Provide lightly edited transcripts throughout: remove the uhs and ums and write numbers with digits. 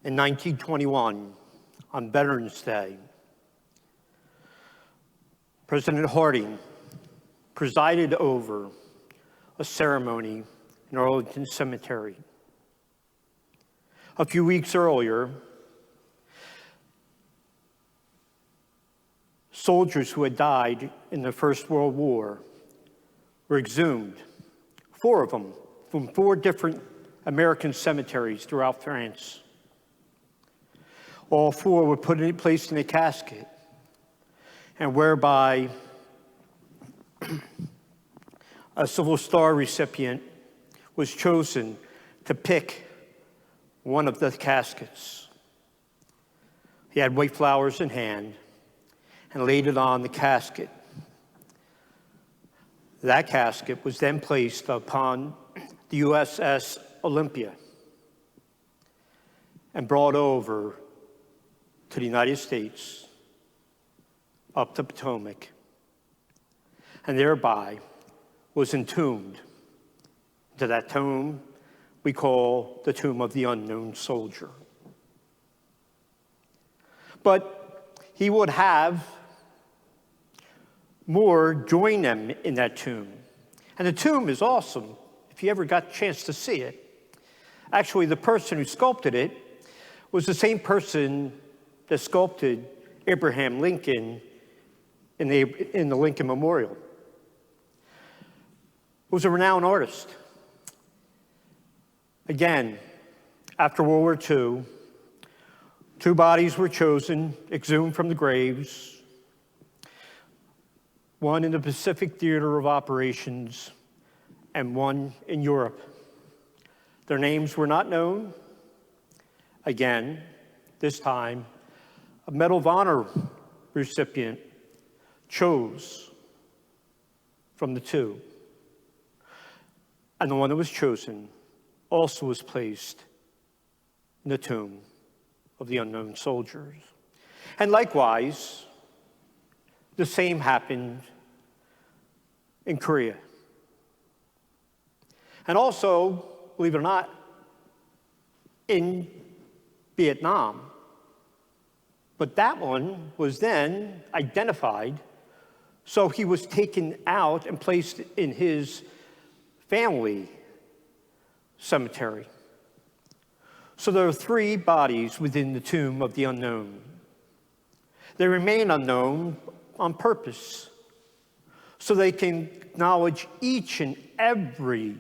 In 1921, on Veterans Day, President Harding presided over a ceremony in Arlington Cemetery. A few weeks earlier, soldiers who had died in the First World War were exhumed, 4 of them, from 4 different American cemeteries throughout France. All 4 were placed in a casket, and whereby a Civil Star recipient was chosen to pick one of the caskets. He had white flowers in hand and laid it on the casket. That casket was then placed upon the USS Olympia and brought over to the United States, up the Potomac, and thereby was entombed to that tomb we call the Tomb of the Unknown Soldier. But he would have more join them in that tomb. And the tomb is awesome, if you ever got a chance to see it. Actually, the person who sculpted it was the same person that sculpted Abraham Lincoln in the Lincoln Memorial. He was a renowned artist. Again, after World War II, 2 bodies were chosen, exhumed from the graves, one in the Pacific Theater of Operations and one in Europe. Their names were not known. Again, this time, a Medal of Honor recipient chose from the 2. And the one that was chosen also was placed in the Tomb of the Unknown Soldiers. And likewise, the same happened in Korea. And also, believe it or not, in Vietnam. But that one was then identified, so he was taken out and placed in his family cemetery. So there are 3 bodies within the Tomb of the Unknown. They remain unknown on purpose, so they can acknowledge each and every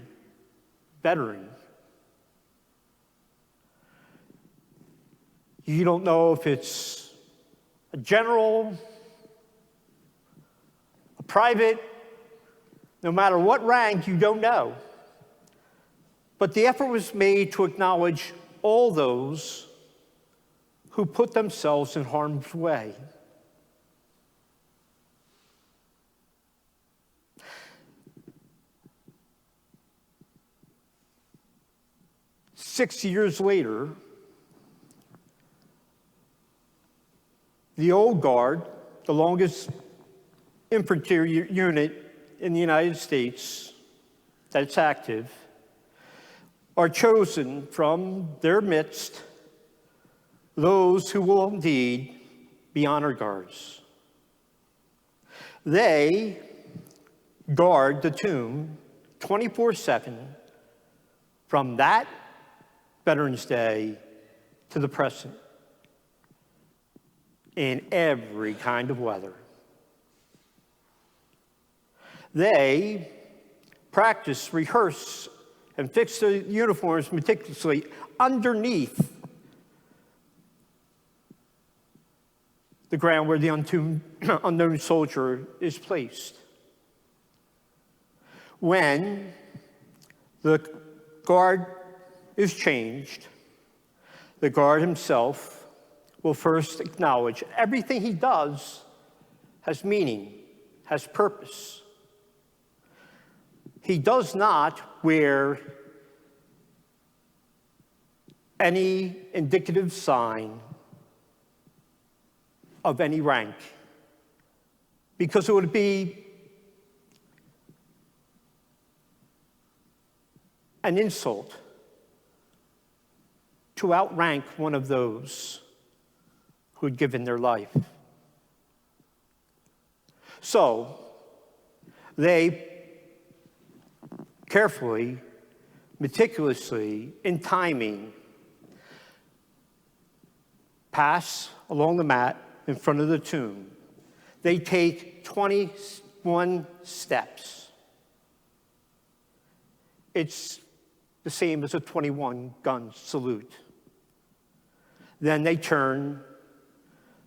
veteran. You don't know if it's a general, a private, no matter what rank, you don't know. But the effort was made to acknowledge all those who put themselves in harm's way. Six years later, the Old Guard, the longest infantry unit in the United States that's active, are chosen from their midst those who will indeed be honor guards. They guard the tomb 24/7 from that Veterans Day to the present, in every kind of weather. They practice, rehearse, and fix the uniforms meticulously underneath the ground where the unknown soldier is placed. When the guard is changed, the guard himself will first acknowledge everything he does has meaning, has purpose. He does not wear any indicative sign of any rank, because it would be an insult to outrank one of those who had given their life. So they carefully, meticulously, in timing, pass along the mat in front of the tomb. They take 21 steps. It's the same as a 21-gun salute. Then they turn,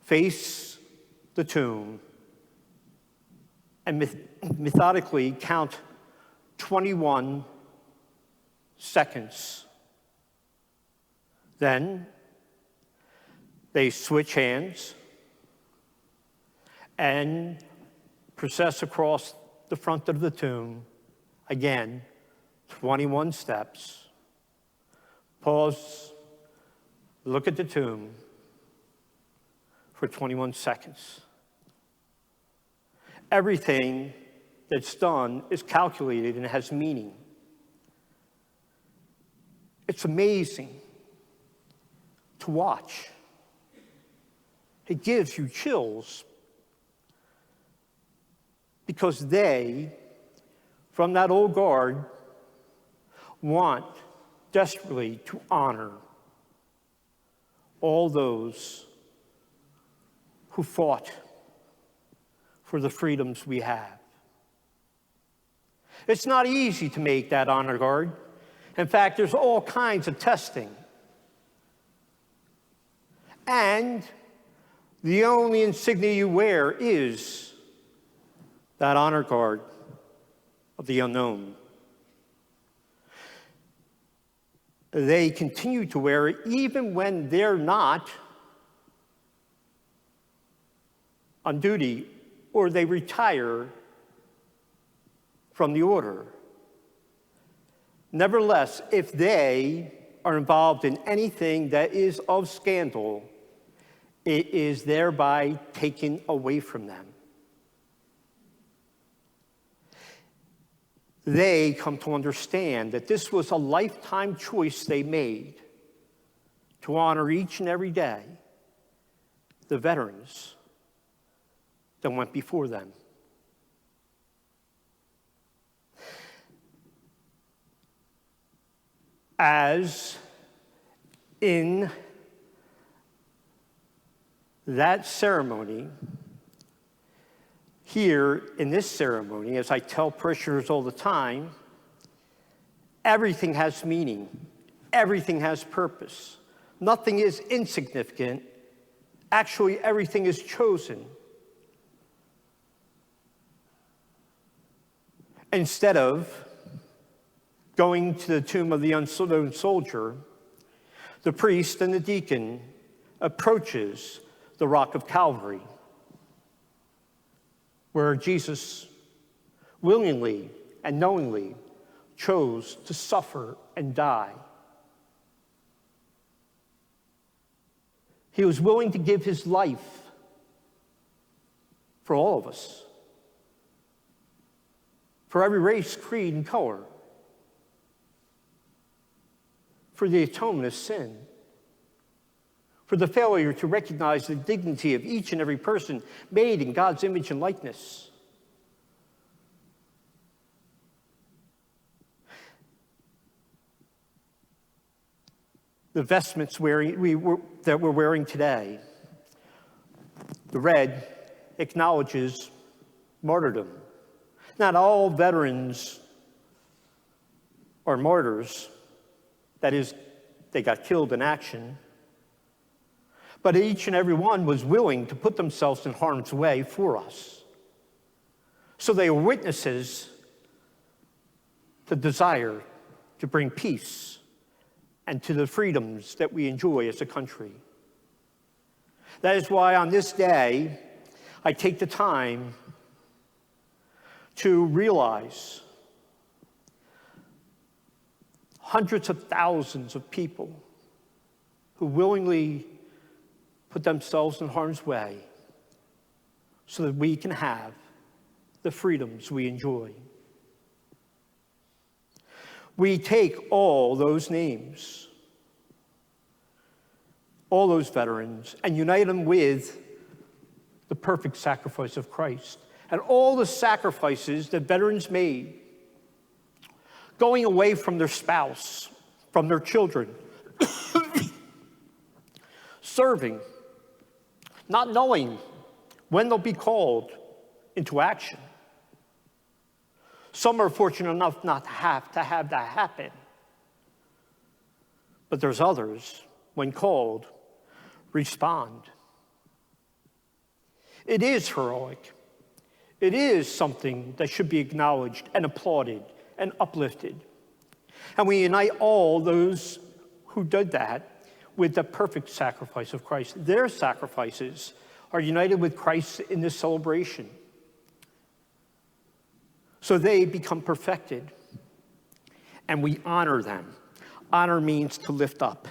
face the tomb, and methodically count 21 seconds. Then they switch hands and process across the front of the tomb. Again, 21 steps. Pause, look at the tomb for 21 seconds. Everything that's done is calculated and has meaning. It's amazing to watch. It gives you chills because they, from that old guard, want desperately to honor all those who fought for the freedoms we have. It's not easy to make that honor guard. In fact, there's all kinds of testing. And the only insignia you wear is that honor guard of the unknown. They continue to wear it even when they're not on duty or they retire from the order. Nevertheless, if they are involved in anything that is of scandal, it is thereby taken away from them. They come to understand that this was a lifetime choice they made to honor each and every day the veterans that went before them. As in that ceremony, here in this ceremony, as I tell parishioners all the time, everything has meaning. Everything has purpose. Nothing is insignificant. Actually, everything is chosen. Instead of going to the tomb of the unknown soldier, the priest and the deacon approaches the rock of Calvary, where Jesus willingly and knowingly chose to suffer and die. He was willing to give his life for all of us, for every race, creed, and color, for the atonement of sin, for the failure to recognize the dignity of each and every person made in God's image and likeness. The vestments that we're wearing today, the red acknowledges martyrdom. Not all veterans are martyrs. That is, they got killed in action. But each and every one was willing to put themselves in harm's way for us. So they were witnesses to desire to bring peace and to the freedoms that we enjoy as a country. That is why on this day, I take the time to realize hundreds of thousands of people who willingly put themselves in harm's way so that we can have the freedoms we enjoy. We take all those names all those veterans, and unite them with the perfect sacrifice of Christ. And all the sacrifices that veterans made, going away from their spouse, from their children, serving, not knowing when they'll be called into action. Some are fortunate enough not to have that happen. But there's others, when called, respond. It is heroic. It is something that should be acknowledged and applauded and uplifted. And we unite all those who did that with the perfect sacrifice of Christ. Their sacrifices are united with Christ in this celebration. So they become perfected, and we honor them. Honor means to lift up.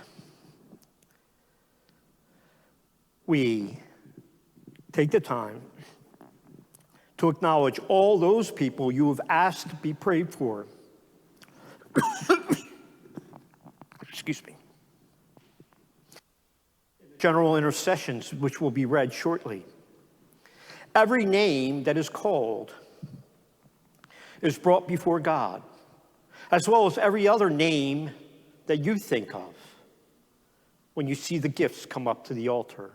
We take the time to acknowledge all those people you have asked to be prayed for. Excuse me. General intercessions, which will be read shortly. Every name that is called is brought before God, as well as every other name that you think of when you see the gifts come up to the altar.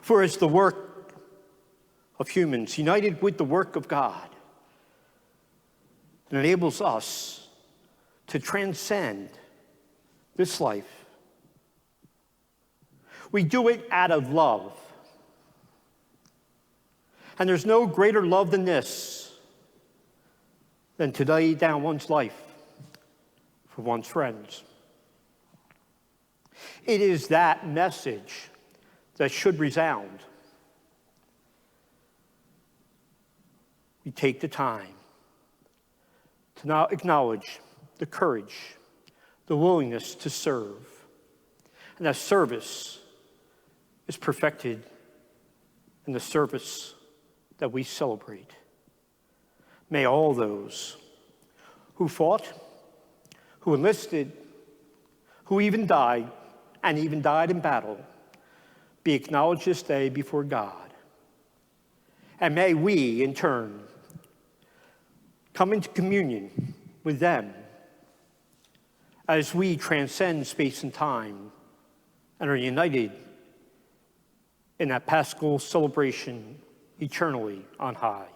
For it's the work of humans united with the work of God that enables us to transcend this life. We do it out of love. And there's no greater love than this, than to lay down one's life for one's friends. It is that message that should resound. We take the time to now acknowledge the courage, the willingness to serve, and that service is perfected in the service that we celebrate. May all those who fought, who enlisted, who even died, and even died in battle, be acknowledged this day before God. And may we, in turn, come into communion with them as we transcend space and time and are united in that Paschal celebration eternally on high.